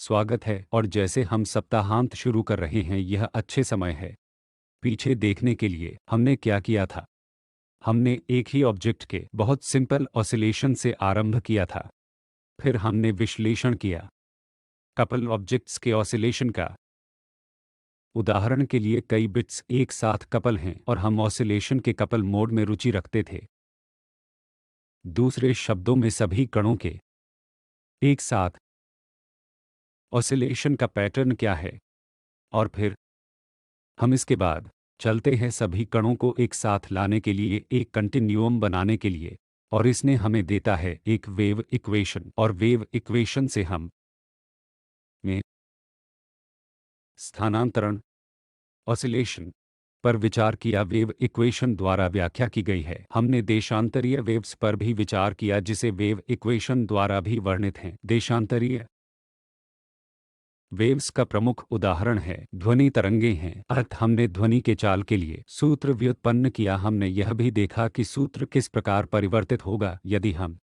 स्वागत है। और जैसे हम सप्ताहांत शुरू कर रहे हैं, यह अच्छे समय है पीछे देखने के लिए हमने क्या किया था। हमने एक ही ऑब्जेक्ट के बहुत सिंपल ऑसिलेशन से आरंभ किया था। फिर हमने विश्लेषण किया कपल ऑब्जेक्ट्स के ऑसिलेशन का। उदाहरण के लिए कई बिट्स एक साथ कपल हैं और हम ऑसिलेशन के कपल मोड में रुचि रखते थे। दूसरे शब्दों में सभी कणों के एक साथ ऑसिलेशन का पैटर्न क्या है, और फिर हम इसके बाद चलते हैं सभी कणों को एक साथ लाने के लिए, एक कंटिन्यूअम बनाने के लिए, और इसने हमें देता है एक वेव इक्वेशन। और वेव इक्वेशन से हम में स्थानांतरण ऑसिलेशन पर विचार किया। वेव इक्वेशन द्वारा व्याख्या की गई है। हमने देशांतरीय वेव्स पर भी विचार किया जिसे वेव इक्वेशन द्वारा भी वर्णित हैं। देशांतरीय वेव्स का प्रमुख उदाहरण है ध्वनि तरंगे हैं। हमने ध्वनि के चाल के लिए सूत्र व्युत्पन्न किया। हमने यह भी देखा कि सूत्र किस प्रकार परिवर्तित होगा यदि हम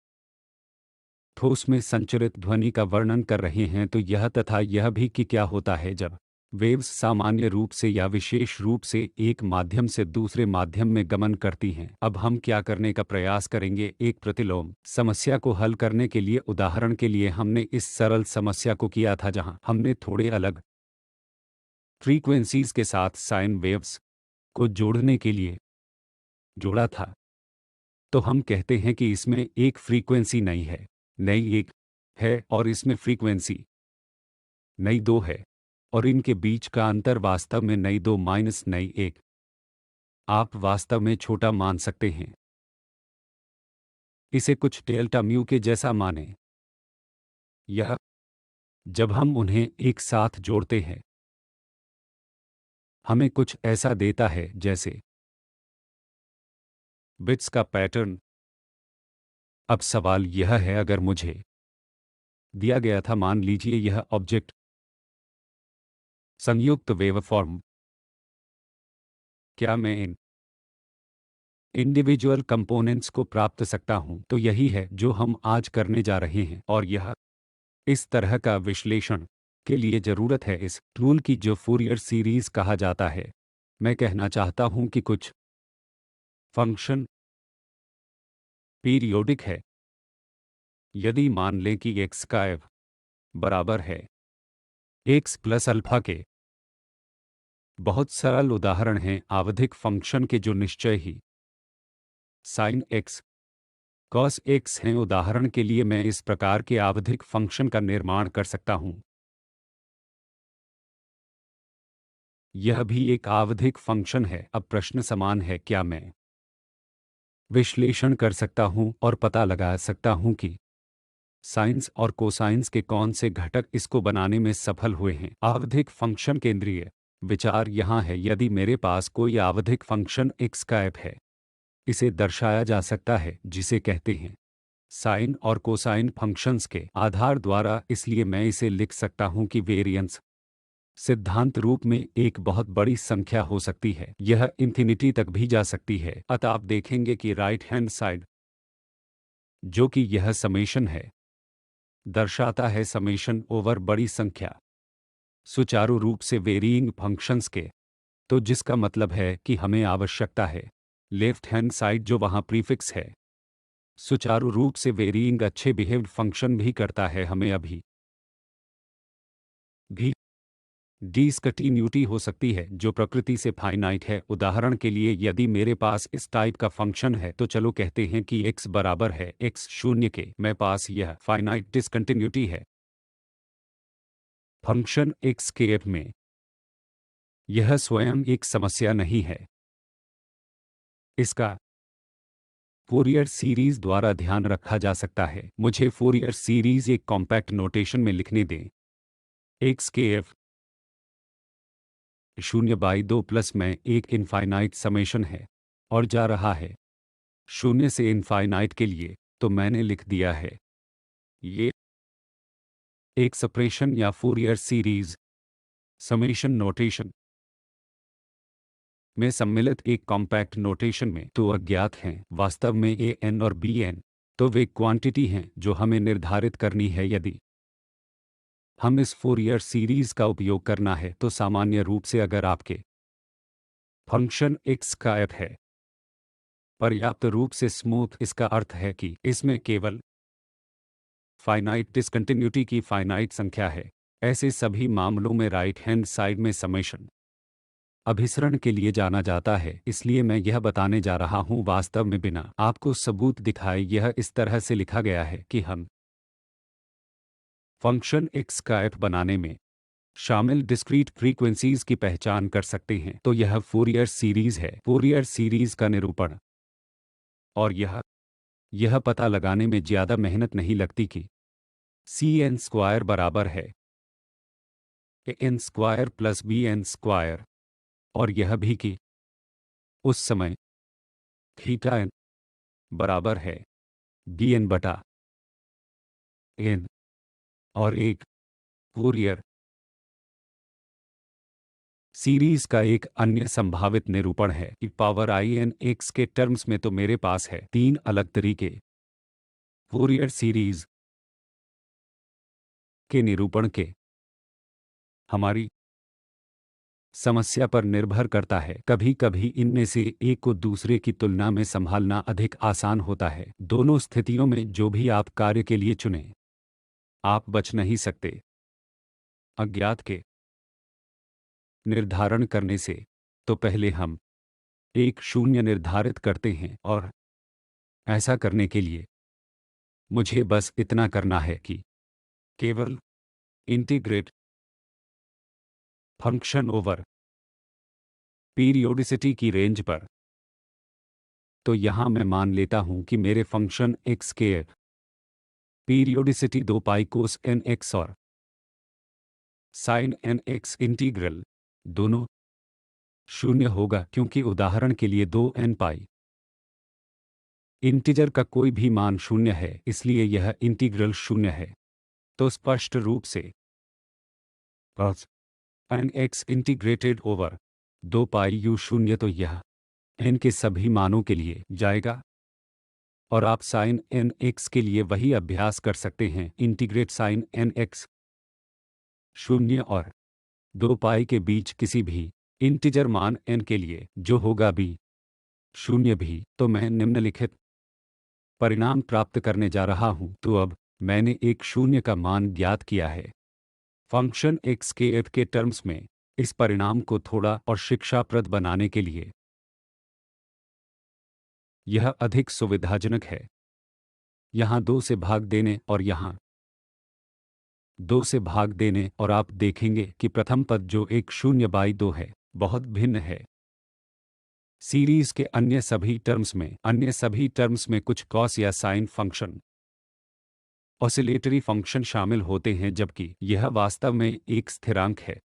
ठोस में संचरित ध्वनि का वर्णन कर रहे हैं, तो यह तथा यह भी कि क्या होता है जब वेव्स सामान्य रूप से या विशेष रूप से एक माध्यम से दूसरे माध्यम में गमन करती हैं। अब हम क्या करने का प्रयास करेंगे, एक प्रतिलोम समस्या को हल करने के लिए। उदाहरण के लिए हमने इस सरल समस्या को किया था जहां हमने थोड़े अलग फ्रीक्वेंसीज के साथ साइन वेव्स को जोड़ने के लिए जोड़ा था। तो हम कहते हैं कि इसमें एक फ्रीक्वेंसी नई है, नई एक है, और इसमें फ्रीक्वेंसी नई दो है, और इनके बीच का अंतर वास्तव में नई दो माइनस नई एक। आप वास्तव में छोटा मान सकते हैं, इसे कुछ डेल्टा म्यू के जैसा मानें। यह जब हम उन्हें एक साथ जोड़ते हैं हमें कुछ ऐसा देता है जैसे बिट्स का पैटर्न। अब सवाल यह है, अगर मुझे दिया गया था, मान लीजिए यह ऑब्जेक्ट संयुक्त वेवफॉर्म, क्या मैं इन इंडिविजुअल कंपोनेंट्स को प्राप्त सकता हूं? तो यही है जो हम आज करने जा रहे हैं, और यह इस तरह का विश्लेषण के लिए जरूरत है इस टूल की जो फूरियर सीरीज कहा जाता है। मैं कहना चाहता हूं कि कुछ फंक्शन पीरियोडिक है। यदि मान लें कि x का f बराबर है x प्लस अल्फा के। बहुत सरल उदाहरण हैं आवधिक फंक्शन के जो निश्चय ही साइन x कॉस x हैं। उदाहरण के लिए मैं इस प्रकार के आवधिक फंक्शन का निर्माण कर सकता हूं। यह भी एक आवधिक फंक्शन है। अब प्रश्न समान है, क्या मैं विश्लेषण कर सकता हूं और पता लगा सकता हूं कि साइंस और कोसाइंस के कौन से घटक इसको बनाने में सफल हुए हैं? आवधिक फंक्शन केंद्रीय विचार यहाँ है। यदि मेरे पास कोई आवधिक फंक्शन x का f है, इसे दर्शाया जा सकता है जिसे कहते हैं साइन और कोसाइन फंक्शंस के आधार द्वारा। इसलिए मैं इसे लिख सकता हूं कि वेरिएंस सिद्धांत रूप में एक बहुत बड़ी संख्या हो सकती है, यह इंफिनिटी तक भी जा सकती है। अतः आप देखेंगे कि राइट हैंड साइड, जो कि यह समेशन है, दर्शाता है समेशन ओवर बड़ी संख्या सुचारू रूप से वेरिइंग फंक्शंस के। तो जिसका मतलब है कि हमें आवश्यकता है लेफ्ट हैंड साइड जो वहां प्रीफिक्स है, सुचारू रूप से वेरिइंग अच्छे बिहेव्ड फंक्शन भी करता है। हमें अभी भी डिसकंटिन्यूटी हो सकती है जो प्रकृति से फाइनाइट है। उदाहरण के लिए यदि मेरे पास इस टाइप का फंक्शन है, तो चलो कहते हैं कि x बराबर है x शून्य के, मेरे पास यह फाइनाइट डिसकंटिन्यूटी है फंक्शन x के f में। यह स्वयं एक समस्या नहीं है, इसका फूरियर सीरीज द्वारा ध्यान रखा जा सकता है। मुझे फूरियर सीरीज एक कॉम्पैक्ट नोटेशन में लिखने दें। x के f 0/2 प्लस में एक इनफाइनाइट समेशन है और जा रहा है 0 से इनफाइनाइट के लिए। तो मैंने लिख दिया है ये एक सप्रेशन या फूरियर सीरीज समेशन नोटेशन में सम्मिलित एक कॉम्पैक्ट नोटेशन में। तो अज्ञात हैं वास्तव में ए एन और बी एन। तो वे क्वांटिटी हैं जो हमें निर्धारित करनी है। यदि हम इस फोरियर सीरीज का उपयोग करना है तो सामान्य रूप से अगर आपके फंक्शन एक्स का एफ है पर्याप्त रूप से स्मूथ, इसका अर्थ है कि इसमें केवल फाइनाइट डिसकंटिन्यूटी की फाइनाइट संख्या है। ऐसे सभी मामलों में राइट हैंड साइड में समेशन अभिसरण के लिए जाना जाता है। इसलिए मैं यह बताने जा रहा हूं, वास्तव में बिना आपको सबूत दिखाए यह इस तरह से लिखा गया है कि हम फंक्शन एक्स का एफ बनाने में शामिल डिस्क्रीट फ्रीक्वेंसीज की पहचान कर सकते हैं। तो यह फोरियर सीरीज है, फोरियर सीरीज का निरूपण। और यह पता लगाने में ज्यादा मेहनत नहीं लगती कि सी एन स्क्वायर बराबर है A N square plus B N square, और यह भी कि उस समय थीटा एन बराबर है बी एन बटा एन। और एक फूरियर सीरीज का एक अन्य संभावित निरूपण है कि पावर आई एन एक्स के टर्म्स में। तो मेरे पास है तीन अलग तरीके फूरियर सीरीज के निरूपण के। हमारी समस्या पर निर्भर करता है, कभी कभी इनमें से एक को दूसरे की तुलना में संभालना अधिक आसान होता है। दोनों स्थितियों में जो भी आप कार्य के लिए चुनें, आप बच नहीं सकते अज्ञात के निर्धारण करने से। तो पहले हम एक शून्य निर्धारित करते हैं, और ऐसा करने के लिए मुझे बस इतना करना है कि केवल इंटीग्रेट फंक्शन ओवर पीरियोडिसिटी की रेंज पर। तो यहां मैं मान लेता हूं कि मेरे फंक्शन एक्स के पीरियोडिसिटी 2 पाई कोस एन एक्स और साइन एन एक्स इंटीग्रल दोनों शून्य होगा, क्योंकि उदाहरण के लिए 2 एन पाई इंटीजर का कोई भी मान शून्य है, इसलिए यह इंटीग्रल शून्य है। तो स्पष्ट रूप से cos n x integrated over 2 pi यू शून्य, तो यह एन के सभी मानों के लिए जाएगा। और आप साइन एन एक्स के लिए वही अभ्यास कर सकते हैं, इंटीग्रेट साइन एन एक्स शून्य और 2 पाई के बीच किसी भी इंटीजर मान n के लिए, जो होगा b शून्य भी। तो मैं निम्नलिखित परिणाम प्राप्त करने जा रहा हूं। तो अब मैंने एक शून्य का मान ज्ञात किया है फंक्शन x के f के टर्म्स में। इस परिणाम को थोड़ा और शिक्षाप्रद बनाने के लिए यह अधिक सुविधाजनक है। यहाँ 2 से भाग देने और यहाँ 2 से भाग देने, और आप देखेंगे कि प्रथम पद जो एक 0/2 है बहुत भिन्न है सीरीज के अन्य सभी टर्म्स में। अन्य सभी टर्म्स में कुछ कॉस या साइन फंक्शन, ऑसिलेटरी फंक्शन शामिल होते हैं, जबकि यह वास्तव में एक स्थिरांक है,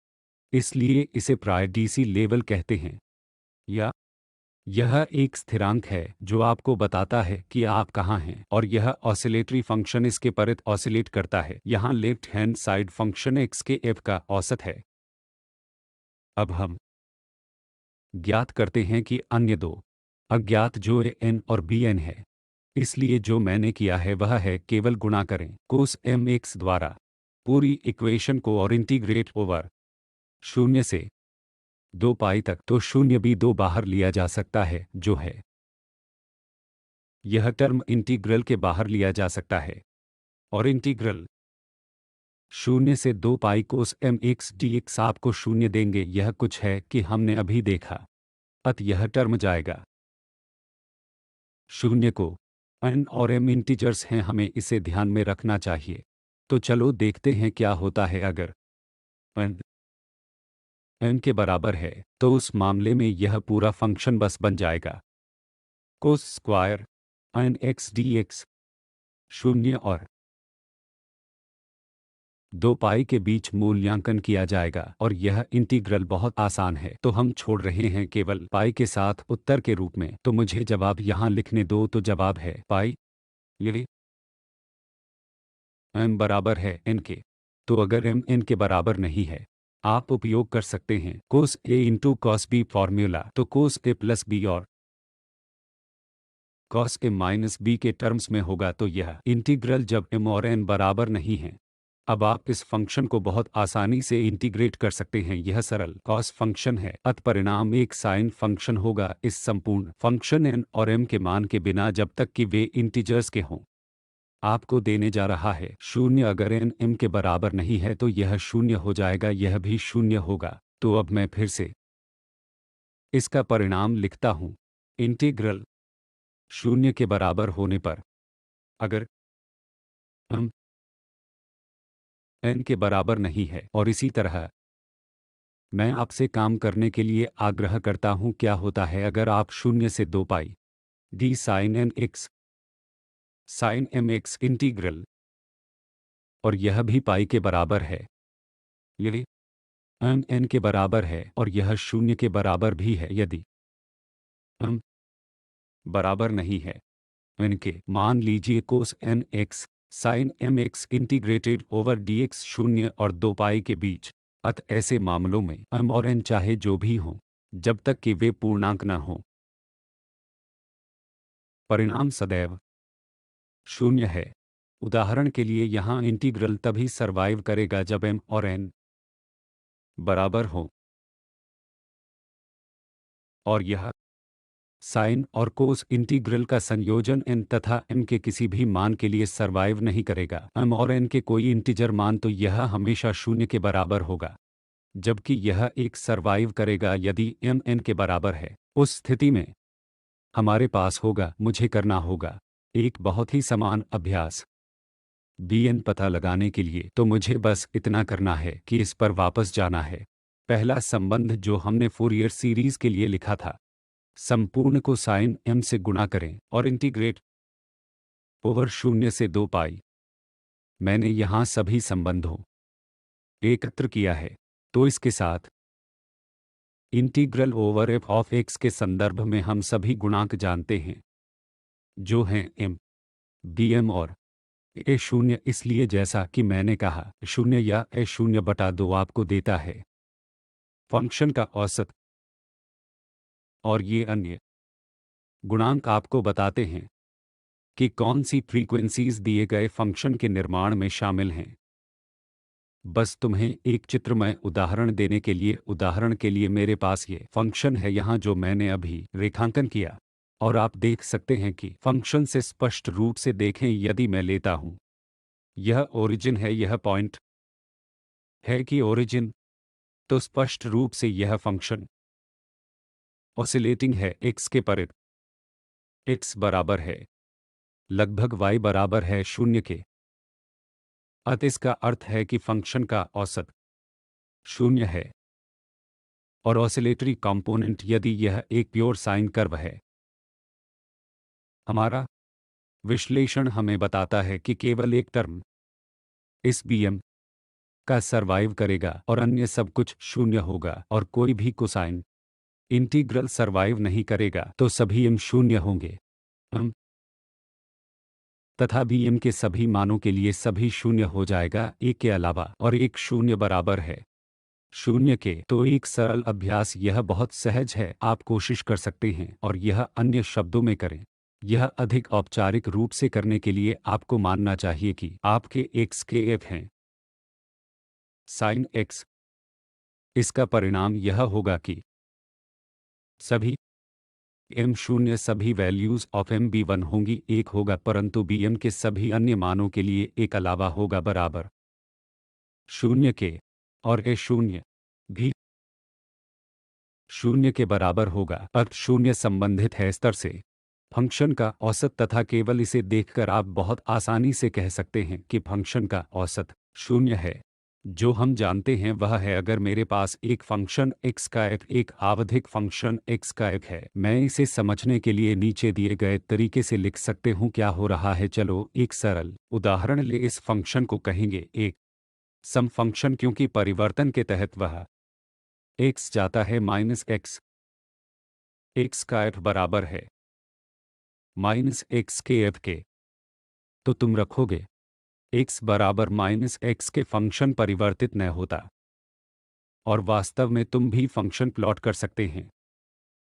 इसलिए इसे प्राय डीसी लेवल कहते हैं। या यह एक स्थिरांक है जो आपको बताता है कि आप कहाँ हैं, और यह ऑसिलेटरी फंक्शन इसके परित ऑसिलेट करता है। यहाँ left hand side function x के एफ का औसत है। अब हम ज्ञात करते हैं कि अन्य दो अज्ञात जो ए एन और बी एन है। इसलिए जो मैंने किया है वह है केवल गुणा करें कोस एम एक्स द्वारा पूरी इक्वेशन को और इंटीग्रेट ओवर 0 से 2 पाई तक। तो 0 भी 2 बाहर लिया जा सकता है, जो है यह टर्म इंटीग्रल के बाहर लिया जा सकता है, और इंटीग्रल 0 से 2 पाई कोस एम एक्स डी एक्स आपको 0 देंगे। यह कुछ है कि हमने अभी देखा, अतः यह टर्म जाएगा 0 को। n और m इंटीजर्स हैं, हमें इसे ध्यान में रखना चाहिए। तो चलो देखते हैं क्या होता है अगर n के बराबर है। तो उस मामले में यह पूरा फंक्शन बस बन जाएगा cos square n x dx 0 और 2 पाई के बीच मूल्यांकन किया जाएगा, और यह इंटीग्रल बहुत आसान है। तो हम छोड़ रहे हैं केवल पाई के साथ उत्तर के रूप में। तो मुझे जवाब यहाँ लिखने दो। तो जवाब है पाई ये m बराबर है n के। तो अगर m n के बराबर नहीं है, आप उपयोग कर सकते हैं कोस a into cos b formula. तो कोस a प्लस b और कॉस a माइनस b के टर्म्स में होगा। तो यह इंटीग्रल जब m और n बराबर नहीं हैं अब आप इस फंक्शन को बहुत आसानी से इंटीग्रेट कर सकते हैं। यह सरल कॉस फंक्शन है, अत परिणाम एक साइन फंक्शन होगा। इस संपूर्ण फंक्शन n और m के मान के बिना जब तक कि वे इंटीजर्स के हों आपको देने जा रहा है 0। अगर n m के बराबर नहीं है तो यह 0 हो जाएगा, यह भी 0 होगा। तो अब मैं फिर से इसका परिणाम लिखता हूँ। इंटीग्रल 0 के बराबर होने पर अगर m n के बराबर नहीं है, और इसी तरह मैं आपसे काम करने के लिए आग्रह करता हूं क्या होता है अगर आप 0 से 2 pi D sine N X sine M X integral, और यह भी पाई के बराबर है, यदि m n के बराबर है और यह 0 के बराबर भी है। यदि m बराबर नहीं है n के, मान लीजिए cos n x sine m x integrated over dx 0 और 2 पाई के बीच। अत ऐसे मामलों में m और n चाहे जो भी हों, जब तक कि वे पूर्णांक न हों, परिणाम सदैव 0 है। उदाहरण के लिए यहाँ इंटीग्रल तभी सरवाइव करेगा जब m और n बराबर हों, और यह साइन और कोस इंटीग्रल का संयोजन n तथा m के किसी भी मान के लिए सरवाइव नहीं करेगा। m और n के कोई इंटीजर मान तो यह हमेशा 0 के बराबर होगा, जबकि यह एक सरवाइव करेगा यदि m n के बराबर है। उस स्थिति में हमारे पास होगा, मुझे करना होगा एक बहुत ही समान अभ्यास bn पता लगाने के लिए। तो मुझे बस इतना करना है कि इस पर वापस जाना है। पहला संबंध जो हमने फूरियर सीरीज के लिए लिखा था, संपूर्ण को साइन m से गुणा करें और इंटीग्रेट ओवर 0 से 2 पाई। मैंने यहाँ सभी संबंधों एकत्र किया है। तो इसके साथ integral over f of x के संदर्भ में हम सभी गुणांक जानते हैं, जो हैं m dm और ए 0। इसलिए जैसा कि मैंने कहा, 0 या ए 0/2 आपको देता है फंक्शन का औसत, और ये अन्य गुणांक आपको बताते हैं कि कौन सी फ्रीक्वेंसीज दिए गए फंक्शन के निर्माण में शामिल हैं। बस तुम्हें एक चित्रमय उदाहरण देने के लिए, उदाहरण के लिए मेरे पास ये फंक्शन है यहाँ जो मैंने अभी रेखांकन किया, और आप देख सकते हैं कि फंक्शन से स्पष्ट रूप से देखें, यदि मैं लेता हूँ यह ओरिजिन है, यह पॉइंट है कि ओरिजिन, तो स्पष्ट रूप से यह फंक्शन ऑसिलेटिंग है x के परित। x बराबर है लगभग y बराबर है 0 के। अत इसका अर्थ है कि फंक्शन का औसत 0 है, और ऑसिलेटरी कंपोनेंट यदि यह एक प्योर साइन कर्व है। हमारा विश्लेषण हमें बताता है कि केवल एक टर्म इस bm का सरवाइव करेगा और अन्य सब कुछ 0 होगा, और कोई भी कोसाइन इंटीग्रल सरवाइव नहीं करेगा। तो सभी m 0 होंगे m तथा bm के सभी मानों के लिए सभी 0 हो जाएगा, एक के अलावा, और एक 0 बराबर है 0 के। तो एक सरल अभ्यास, यह बहुत सहज है, आप कोशिश कर सकते हैं और यह अन्य शब्दों में करें। यह अधिक औपचारिक रूप से करने के लिए आपको मानना चाहिए कि आपके x के f हैं साइन x। इसका परिणाम यह होगा कि सभी m0 सभी वैल्यूज ऑफ mb1 होंगी 1 होगा, परंतु bm के सभी अन्य मानों के लिए एक अलावा होगा बराबर 0 के, और a0 भी 0 के बराबर होगा। अर्थ 0 संबंधित है स्तर से फंक्शन का औसत, तथा केवल इसे देखकर आप बहुत आसानी से कह सकते हैं कि फंक्शन का औसत 0 है। जो हम जानते हैं वह है, अगर मेरे पास एक फंक्शन x का f एक आवधिक फंक्शन x का f है, मैं इसे समझने के लिए नीचे दिए गए तरीके से लिख सकते हूं क्या हो रहा है। चलो एक सरल उदाहरण ले। इस फंक्शन को कहेंगे एक सम फंक्शन, क्योंकि परिवर्तन के तहत वह x जाता है -x। x का f बराबर है -x के f के। तो तुम रखोगे x बराबर -x के फंक्शन परिवर्तित न होता, और वास्तव में तुम भी फंक्शन प्लॉट कर सकते हैं,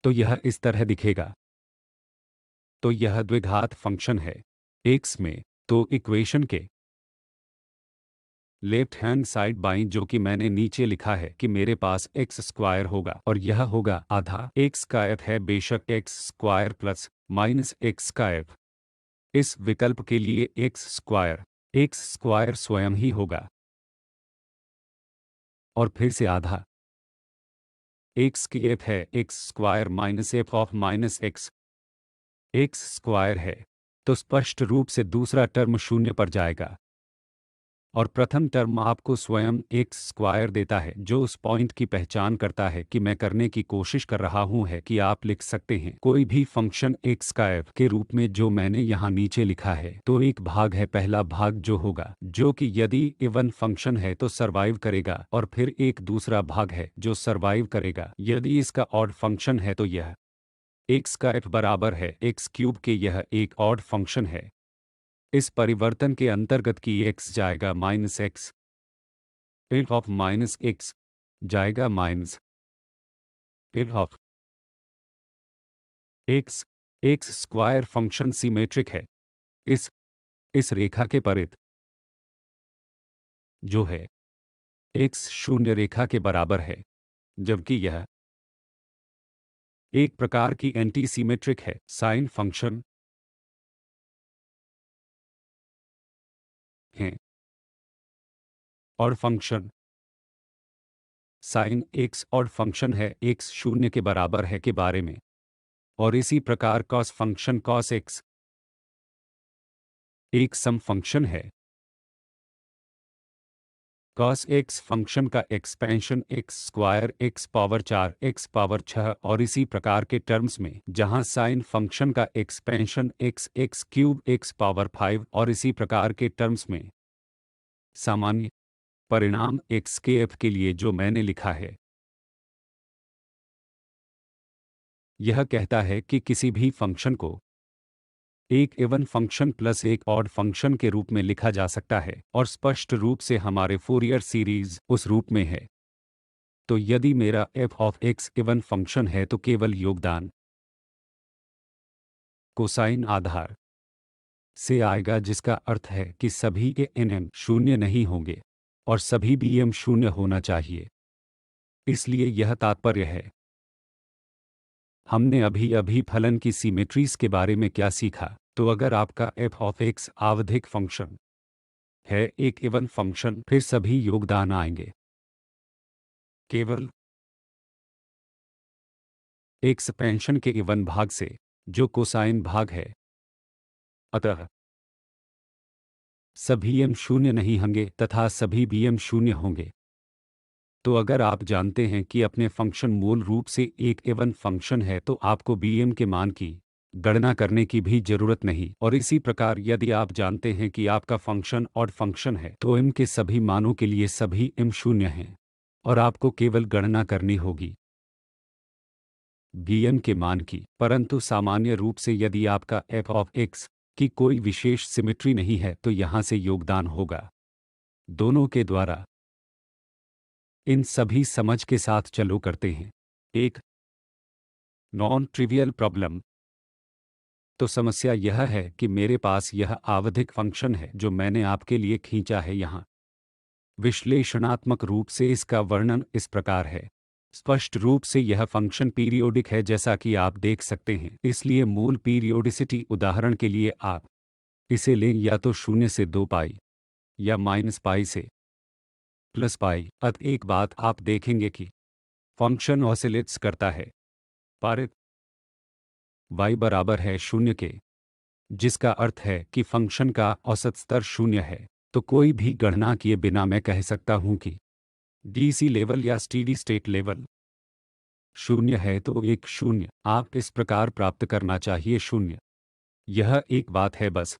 तो यह इस तरह दिखेगा। तो यह द्विघात फंक्शन है x में। तो इक्वेशन के लेफ्ट हैंड साइड बाईं, जो कि मैंने नीचे लिखा है कि मेरे पास एक्स स्क्वायर होगा और यह होगा आधा एक्स स्क्वायर है, बेशक x square plus minus x square. इस विकल्प के लिए एक्स स्क्वायर स्वयं ही होगा और फिर से आधा एक्स की एफ है x square minus F of minus x square है। तो स्पष्ट रूप से दूसरा टर्म शून्य पर जाएगा और प्रथम टर्म आपको स्वयं एक्स स्क्वायर देता है, जो उस पॉइंट की पहचान करता है कि मैं करने की कोशिश कर रहा हूं है कि आप लिख सकते हैं कोई भी फंक्शन एक्स स्क्वायर के रूप में, जो मैंने यहां नीचे लिखा है। तो एक भाग है, पहला भाग जो होगा, जो कि यदि इवन फंक्शन है तो सर्वाइव करेगा, और फिर एक दूसरा भाग है जो सर्वाइव करेगा यदि इसका ऑड फंक्शन है। तो यह एक्स का एफ बराबर है एक्स क्यूब के, यह एक ऑड फंक्शन है। इस परिवर्तन के अंतर्गत की एक्स जाएगा minus X, F of minus X जाएगा minus F of X. X square function symmetric है इस इस रेखा के परित, जो है एक्स शून्य रेखा के बराबर है, जबकि यह एक प्रकार की एंटी सिमेट्रिक है साइन फंक्शन है और फंक्शन साइन एक्स और फंक्शन है एक्स शून्य के बराबर है के बारे में। और इसी प्रकार कॉस फंक्शन कॉस एक्स एक सम फंक्शन है। कॉस एक्स फंक्शन का expansion x square x power 4 x power 6 और इसी प्रकार के टर्म्स में, जहां साइन फंक्शन का expansion x x cube x power 5 और इसी प्रकार के टर्म्स में। सामान्य परिणाम एक्स के एफ के लिए जो मैंने लिखा है, यह कहता है कि किसी भी फंक्शन को एक इवन फंक्शन प्लस एक ऑड फंक्शन के रूप में लिखा जा सकता है, और स्पष्ट रूप से हमारे फूरियर सीरीज उस रूप में है। तो यदि मेरा F of x even function है तो केवल योगदान कोसाइन आधार से आएगा, जिसका अर्थ है कि सभी के एन एम शून्य नहीं होंगे और सभी बी एम शून्य होना चाहिए। इसलिए यह तात्पर्य है। हमने अभी अभी फलन की सिमेट्रीज के बारे में क्या सीखा? तो अगर आपका एफ ऑफ एक्स आवधिक फंक्शन है एक इवन फंक्शन, फिर सभी योगदान आएंगे केवल एक्सपेंशन के इवन भाग से, जो कोसाइन भाग है। अतः सभी एम शून्य नहीं होंगे तथा सभी बी एम शून्य होंगे। तो अगर आप जानते हैं कि अपने फंक्शन मूल रूप से एक इवन फंक्शन है, तो आपको बी एम के मान की गणना करने की भी जरूरत नहीं। और इसी प्रकार यदि आप जानते हैं कि आपका फंक्शन ऑड फंक्शन है, तो एम के सभी मानों के लिए सभी एम शून्य हैं और आपको केवल गणना करनी होगी बी एम के मान की। परंतु सामान्य रूप से यदि आपका एफ ऑफ एक्स की कोई विशेष सिमेट्री नहीं है, तो यहाँ से योगदान होगा दोनों के द्वारा। इन सभी समझ के साथ चलो करते हैं एक नॉन ट्रिवियल प्रॉब्लम। तो समस्या यह है कि मेरे पास यह आवधिक फंक्शन है जो मैंने आपके लिए खींचा है यहाँ। विश्लेषणात्मक रूप से इसका वर्णन इस प्रकार है। स्पष्ट रूप से यह फंक्शन पीरियोडिक है, जैसा कि आप देख सकते हैं। इसलिए मूल पीरियोडिसिटी, उदाहरण के लिए आप इसे लें या तो 0 से 2 पाई या माइनस पाई से प्लस पाई। अत एक बात आप देखेंगे कि फंक्शन ऑसिलेट्स करता है पारित y बराबर है 0 के, जिसका अर्थ है कि फंक्शन का औसत स्तर 0 है। तो कोई भी गणना किए बिना मैं कह सकता हूं कि डीसी लेवल या स्टीडी स्टेट लेवल 0 है। तो एक 0 आप इस प्रकार प्राप्त करना चाहिए 0। यह एक बात है बस।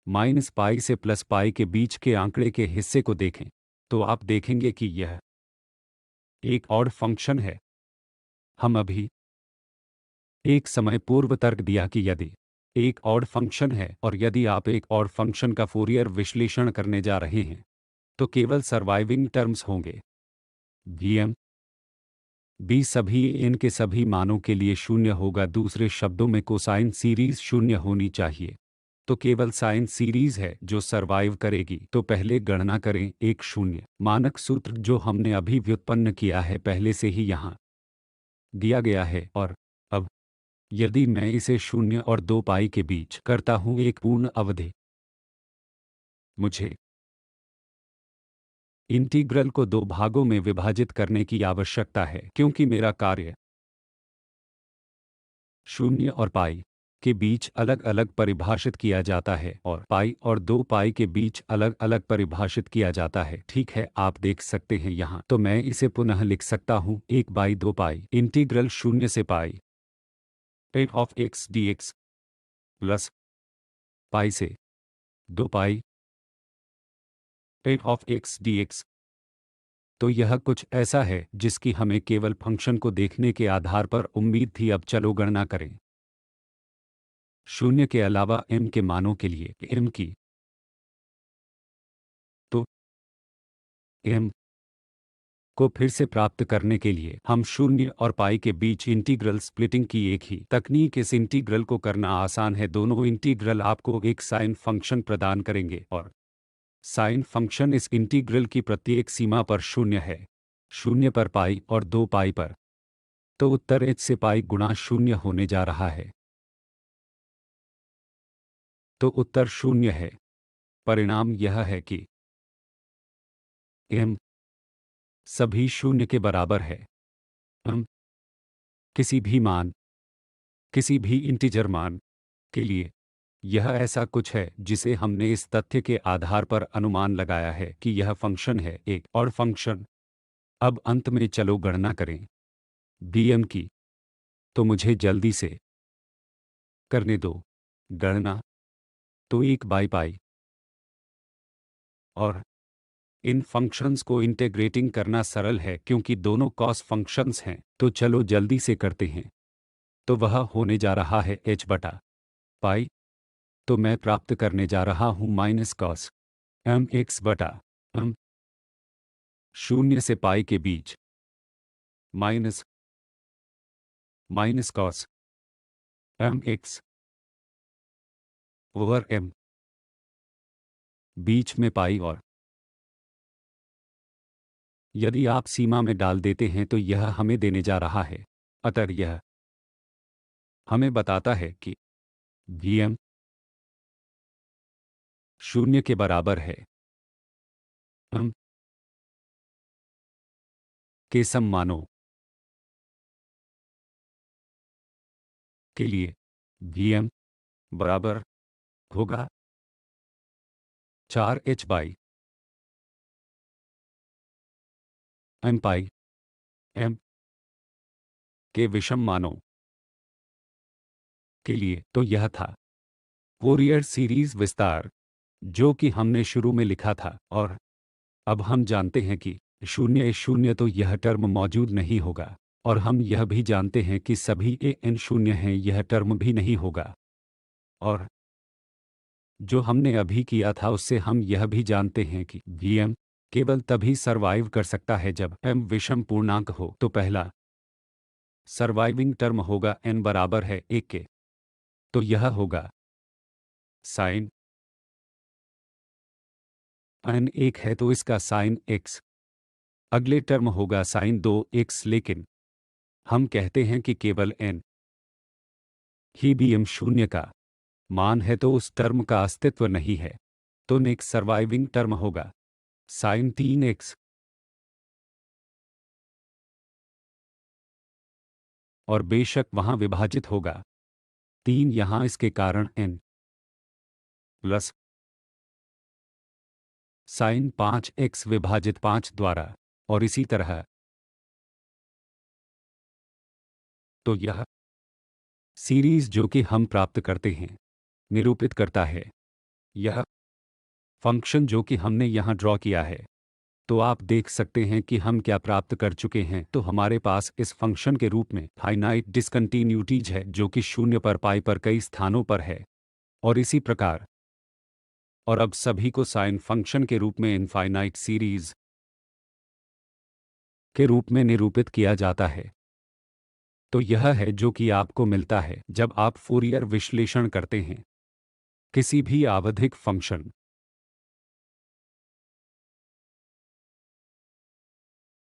माइनस पाई से प्लस पाई के बीच के आंकड़े के हिस्से को देखें तो आप देखेंगे कि यह एक ऑड फंक्शन है। हम अभी एक समय पूर्व तर्क दिया कि यदि एक ऑड फंक्शन है और यदि आप एक ऑड फंक्शन का फूरियर विश्लेषण करने जा रहे हैं, तो केवल सर्वाइविंग टर्म्स होंगे बी एम बी सभी एन के सभी मानों के लिए 0 होगा। दूसरे शब्दों में कोसाइन सीरीज 0 होनी चाहिए। तो केवल साइन सीरीज है जो सरवाइव करेगी। तो पहले गणना करें एक शून्य। मानक सूत्र जो हमने अभी व्युत्पन्न किया है पहले से ही यहाँ दिया गया है। और अब यदि मैं इसे 0 और 2 पाई के बीच करता हूँ एक पूर्ण अवधि, मुझे इंटीग्रल को 2 भागों में विभाजित करने की आवश्यकता है क्योंकि मेरा कार्य 0 और पाई के बीच अलग अलग परिभाषित किया जाता है और पाई और 2 पाई के बीच अलग अलग परिभाषित किया जाता है। ठीक है, आप देख सकते हैं यहाँ। तो मैं इसे पुनः लिख सकता हूँ 1/2 पाई इंटीग्रल 0 से pi F of X D X plus pi से 2 pi F of X D X. तो यह कुछ ऐसा है जिसकी हमें केवल फंक्शन को देखने के आधार पर उम्मीद थी। अब चलो गणना करें 0 के अलावा m के मानों के लिए m की। तो m को फिर से प्राप्त करने के लिए हम 0 और पाई के बीच इंटीग्रल स्प्लिटिंग की एक ही तकनीक। इस इंटीग्रल को करना आसान है। दोनों इंटीग्रल आपको एक साइन फंक्शन प्रदान करेंगे और साइन फंक्शन इस इंटीग्रल की प्रत्येक सीमा पर 0 है, 0 पर पाई और 2 पाई पर। तो उत्तर h से पाई गुणा 0 होने जा रहा है। तो उत्तर 0 है। परिणाम यह है कि m सभी 0 के बराबर है। m किसी भी मान, किसी भी इंटीजर मान के लिए यह ऐसा कुछ है जिसे हमने इस तथ्य के आधार पर अनुमान लगाया है कि यह फंक्शन है एक और फंक्शन। अब अंत में चलो गणना करें bm की। तो मुझे जल्दी से करने दो गणना। तो 1 पाई और इन फंक्शंस को इंटेग्रेटिंग करना सरल है क्योंकि दोनों कॉस फंक्शंस हैं। तो चलो जल्दी से करते हैं। तो वह होने जा रहा है h बटा पाई। तो मैं प्राप्त करने जा रहा हूँ माइनस कॉस m x बटा m 0 से पाई के बीच minus minus cos m x over m बीच में पाई। और यदि आप सीमा में डाल देते हैं तो यह हमें देने जा रहा है। अतः यह हमें बताता है कि vm 0 के बराबर है m के सम मानों के लिए vm बराबर होगा 4h by m pi m के विषम मानों के लिए। तो यह था फोरियर सीरीज विस्तार जो कि हमने शुरू में लिखा था। और अब हम जानते हैं कि 0 तो यह टर्म मौजूद नहीं होगा और हम यह भी जानते हैं कि सभी n 0 हैं, यह टर्म भी नहीं होगा। और जो हमने अभी किया था उससे हम यह भी जानते हैं कि vm केवल तभी सरवाइव कर सकता है जब m विषम पूर्णांक हो। तो पहला सर्वाइविंग टर्म होगा n बराबर है 1 के। तो यह होगा साइन n 1 है तो इसका साइन x। अगले टर्म होगा साइन 2x। लेकिन हम कहते हैं कि केवल n ही vm 0 का मान है तो उस टर्म का अस्तित्व नहीं है। तो नेक्स्ट सर्वाइविंग टर्म होगा साइन 3x। और बेशक वहां विभाजित होगा 3 यहाँ इसके कारण n प्लस साइन 5x विभाजित 5 द्वारा और इसी तरह। तो यह सीरीज जो कि हम प्राप्त करते हैं निरूपित करता है यह फंक्शन जो कि हमने यहाँ ड्रॉ किया है। तो आप देख सकते हैं कि हम क्या प्राप्त कर चुके हैं। तो हमारे पास इस फंक्शन के रूप में फाइनाइट डिसकंटिन्यूटीज है जो कि 0 पर पाई पर कई स्थानों पर है और इसी प्रकार। और अब सभी को साइन फंक्शन के रूप में इनफाइनाइट सीरीज के रूप में निरूपित किया जाता है। तो यह है जो कि आपको मिलता है जब आप फूरियर विश्लेषण करते हैं। किसी भी आवधिक फंक्शन